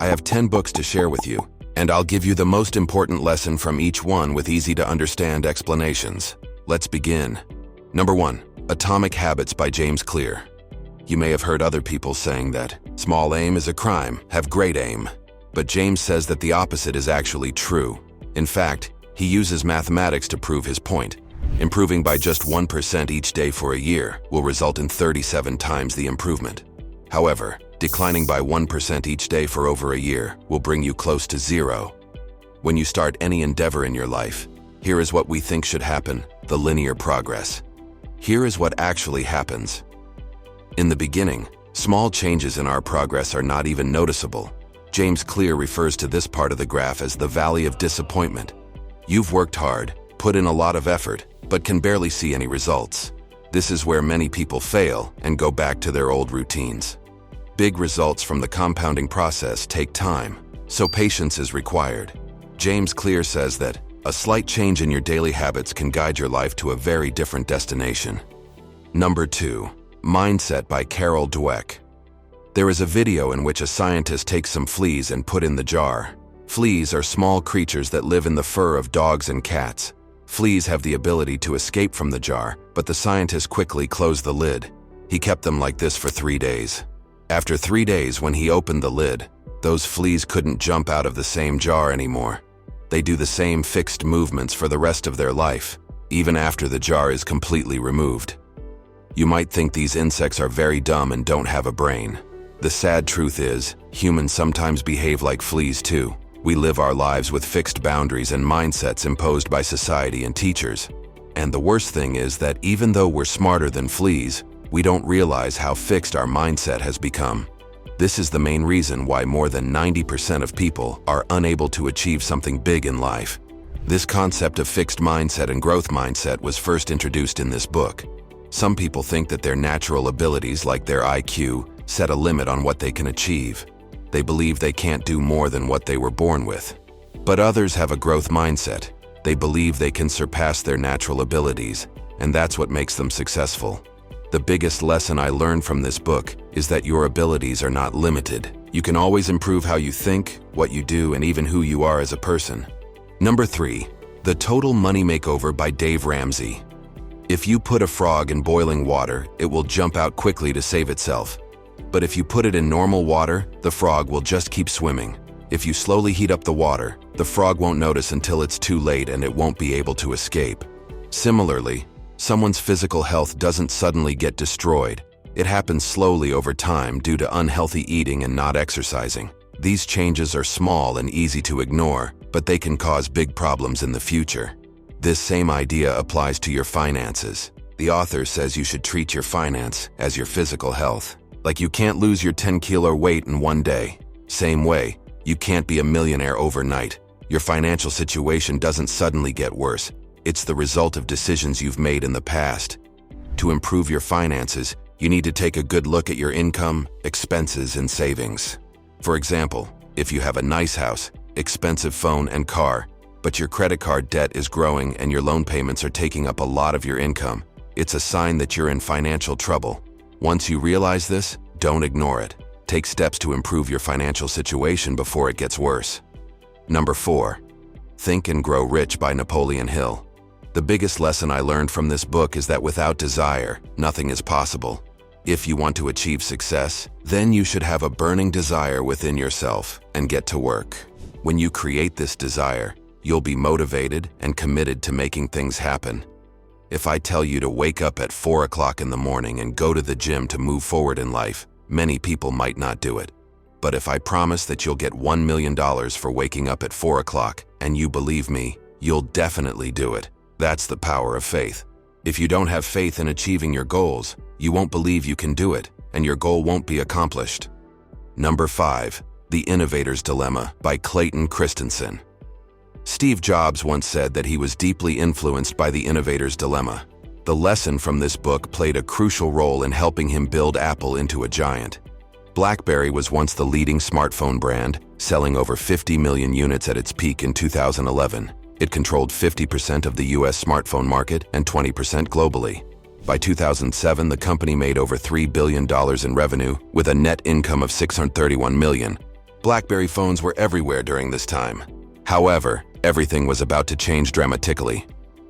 I have 10 books to share with you, and I'll give you the most important lesson from each one with easy-to-understand explanations. Let's begin. Number 1. Atomic Habits by James Clear. You may have heard other people saying that small aim is a crime, have great aim. But James says that the opposite is actually true. In fact, he uses mathematics to prove his point. Improving by just 1% each day for a year will result in 37 times the improvement. However, declining by 1% each day for over a year will bring you close to zero. When you start any endeavor in your life, here is what we think should happen, the linear progress. Here is what actually happens. In the beginning, small changes in our progress are not even noticeable. James Clear refers to this part of the graph as the valley of disappointment. You've worked hard, put in a lot of effort, but can barely see any results. This is where many people fail and go back to their old routines. Big results from the compounding process take time, so patience is required. James Clear says that a slight change in your daily habits can guide your life to a very different destination. Number 2. Mindset by Carol Dweck. There is a video in which a scientist takes some fleas and put in the jar. Fleas are small creatures that live in the fur of dogs and cats. Fleas have the ability to escape from the jar, but the scientist quickly closed the lid. He kept them like this for 3 days. After 3 days, when he opened the lid, those fleas couldn't jump out of the same jar anymore. They do the same fixed movements for the rest of their life, even after the jar is completely removed. You might think these insects are very dumb and don't have a brain. The sad truth is, humans sometimes behave like fleas too. We live our lives with fixed boundaries and mindsets imposed by society and teachers. And the worst thing is that even though we're smarter than fleas, we don't realize how fixed our mindset has become. This is the main reason why more than 90% of people are unable to achieve something big in life. This concept of fixed mindset and growth mindset was first introduced in this book. Some people think that their natural abilities, like their IQ, set a limit on what they can achieve. They believe they can't do more than what they were born with. But others have a growth mindset. They believe they can surpass their natural abilities, and that's what makes them successful. The biggest lesson I learned from this book is that your abilities are not limited. You can always improve how you think, what you do, and even who you are as a person. Number 3. The Total Money Makeover by Dave Ramsey. If you put a frog in boiling water, it will jump out quickly to save itself. But if you put it in normal water, the frog will just keep swimming. If you slowly heat up the water, the frog won't notice until it's too late and it won't be able to escape. Similarly, someone's physical health doesn't suddenly get destroyed. It happens slowly over time due to unhealthy eating and not exercising. These changes are small and easy to ignore, but they can cause big problems in the future. This same idea applies to your finances. The author says you should treat your finance as your physical health. Like you can't lose your 10-kilo weight in one day. Same way, you can't be a millionaire overnight. Your financial situation doesn't suddenly get worse. It's the result of decisions you've made in the past. To improve your finances, you need to take a good look at your income, expenses, and savings. For example, if you have a nice house, expensive phone and car, but your credit card debt is growing and your loan payments are taking up a lot of your income, it's a sign that you're in financial trouble. Once you realize this, don't ignore it. Take steps to improve your financial situation before it gets worse. Number 4. Think and Grow Rich by Napoleon Hill. The biggest lesson I learned from this book is that without desire, nothing is possible. If you want to achieve success, then you should have a burning desire within yourself and get to work. When you create this desire, you'll be motivated and committed to making things happen. If I tell you to wake up at 4 o'clock in the morning and go to the gym to move forward in life, many people might not do it. But if I promise that you'll get $1 million for waking up at 4 o'clock, and you believe me, you'll definitely do it. That's the power of faith. If you don't have faith in achieving your goals, you won't believe you can do it, and your goal won't be accomplished. Number 5. The Innovators Dilemma by Clayton Christensen. Steve Jobs once said that he was deeply influenced by the Innovators Dilemma. The lesson from this book played a crucial role in helping him build Apple into a giant. BlackBerry was once the leading smartphone brand, selling over 50 million units at its peak in 2011. It controlled 50% of the US smartphone market and 20% globally. By 2007, the company made over $3 billion in revenue with a net income of $631 million. BlackBerry phones were everywhere during this time. However, everything was about to change dramatically.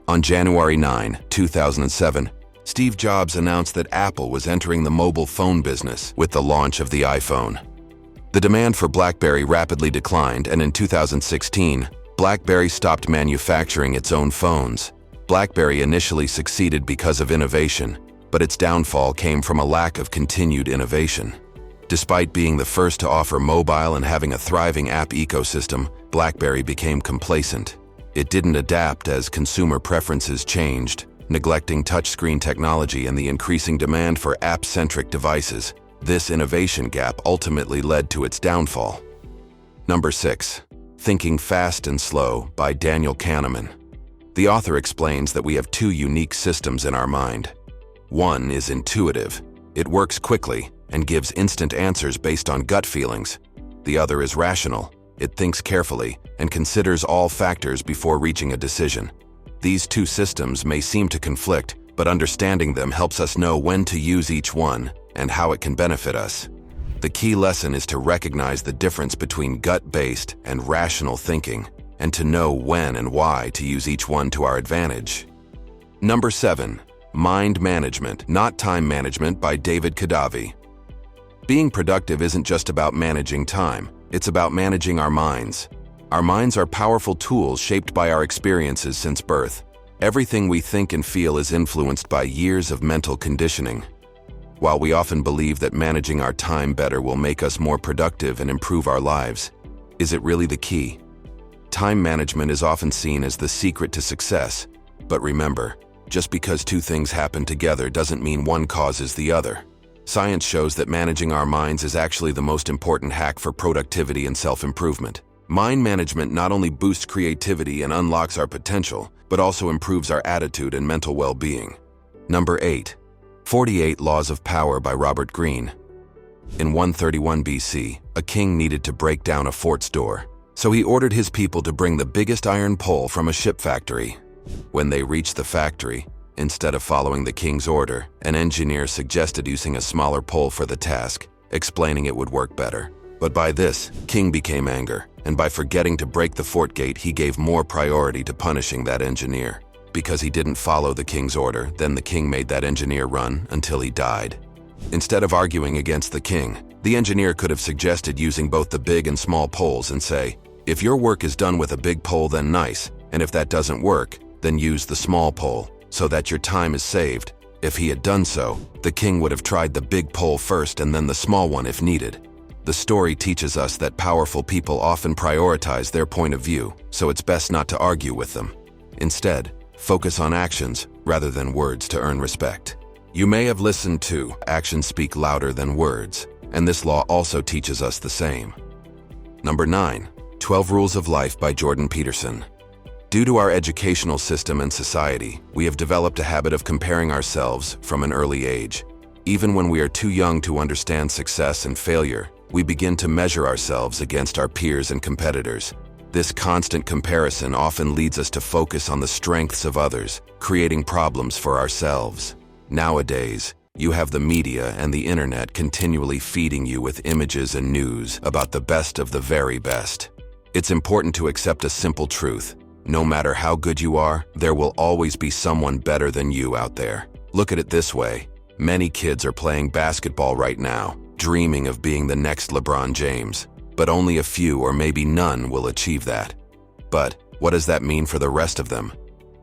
On January 9, 2007, Steve Jobs announced that Apple was entering the mobile phone business with the launch of the iPhone. The demand for BlackBerry rapidly declined, and in 2016, BlackBerry stopped manufacturing its own phones. BlackBerry initially succeeded because of innovation, but its downfall came from a lack of continued innovation. Despite being the first to offer mobile and having a thriving app ecosystem, BlackBerry became complacent. It didn't adapt as consumer preferences changed, neglecting touchscreen technology and the increasing demand for app-centric devices. This innovation gap ultimately led to its downfall. Number 6. Thinking Fast and Slow by Daniel Kahneman. The author explains that we have two unique systems in our mind. One is intuitive. It works quickly and gives instant answers based on gut feelings. The other is rational. It thinks carefully and considers all factors before reaching a decision. These two systems may seem to conflict, but understanding them helps us know when to use each one and how it can benefit us. The key lesson is to recognize the difference between gut-based and rational thinking, and to know when and why to use each one to our advantage. Number 7. Mind Management, Not Time Management by David Kadavi. Being productive isn't just about managing time, it's about managing our minds. Our minds are powerful tools shaped by our experiences since birth. Everything we think and feel is influenced by years of mental conditioning. While we often believe that managing our time better will make us more productive and improve our lives, is it really the key? Time management is often seen as the secret to success, but remember, just because two things happen together doesn't mean one causes the other. Science shows that managing our minds is actually the most important hack for productivity and self-improvement. Mind management not only boosts creativity and unlocks our potential, but also improves our attitude and mental well-being. Number 8. 48 Laws of Power by Robert Greene. In 131 BC, a king needed to break down a fort's door, so he ordered his people to bring the biggest iron pole from a ship factory. When they reached the factory, instead of following the king's order, an engineer suggested using a smaller pole for the task, explaining it would work better. But by this, king became angry, and by forgetting to break the fort gate, he gave more priority to punishing that engineer. Because he didn't follow the king's order, then the king made that engineer run until he died. Instead of arguing against the king, the engineer could have suggested using both the big and small poles and say, if your work is done with a big pole, then nice, and if that doesn't work, then use the small pole, so that your time is saved. If he had done so, the king would have tried the big pole first and then the small one if needed. The story teaches us that powerful people often prioritize their point of view, so it's best not to argue with them. Instead, focus on actions rather than words to earn respect. You may have listened to "Actions speak louder than words," and this law also teaches us the same. Number 9. 12 Rules of Life by Jordan Peterson. Due to our educational system and society, we have developed a habit of comparing ourselves from an early age. Even when we are too young to understand success and failure, we begin to measure ourselves against our peers and competitors. This constant comparison often leads us to focus on the strengths of others, creating problems for ourselves. Nowadays, you have the media and the internet continually feeding you with images and news about the best of the very best. It's important to accept a simple truth. No matter how good you are, there will always be someone better than you out there. Look at it this way. Many kids are playing basketball right now, dreaming of being the next LeBron James. But only a few or maybe none will achieve that. But what does that mean for the rest of them?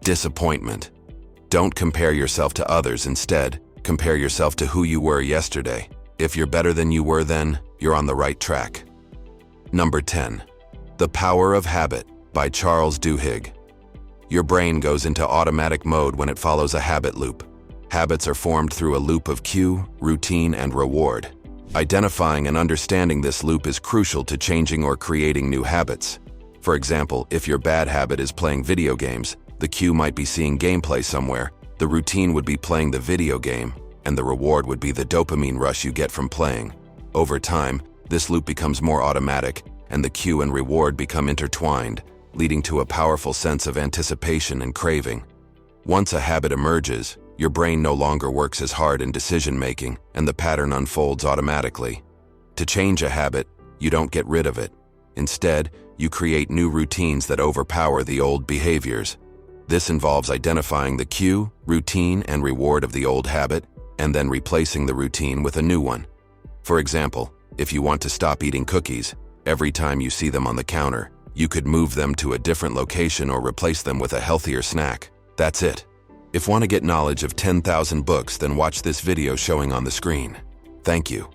Disappointment. Don't compare yourself to others. Instead, compare yourself to who you were yesterday. If you're better than you were then, you're on the right track. Number 10. The Power of Habit by Charles Duhigg. Your brain goes into automatic mode when it follows a habit loop. Habits are formed through a loop of cue, routine, and reward. Identifying and understanding this loop is crucial to changing or creating new habits. For example, if your bad habit is playing video games, the cue might be seeing gameplay somewhere, the routine would be playing the video game, and the reward would be the dopamine rush you get from playing. Over time, this loop becomes more automatic, and the cue and reward become intertwined, leading to a powerful sense of anticipation and craving. Once a habit emerges, your brain no longer works as hard in decision-making, and the pattern unfolds automatically. To change a habit, You don't get rid of it. Instead, you create new routines that overpower the old behaviors. This involves identifying the cue, routine, and reward of the old habit, and then replacing the routine with a new one. For example, if you want to stop eating cookies, every time you see them on the counter, you could move them to a different location or replace them with a healthier snack. That's it. If you want to get knowledge of 10,000 books, then watch this video showing on the screen. Thank you.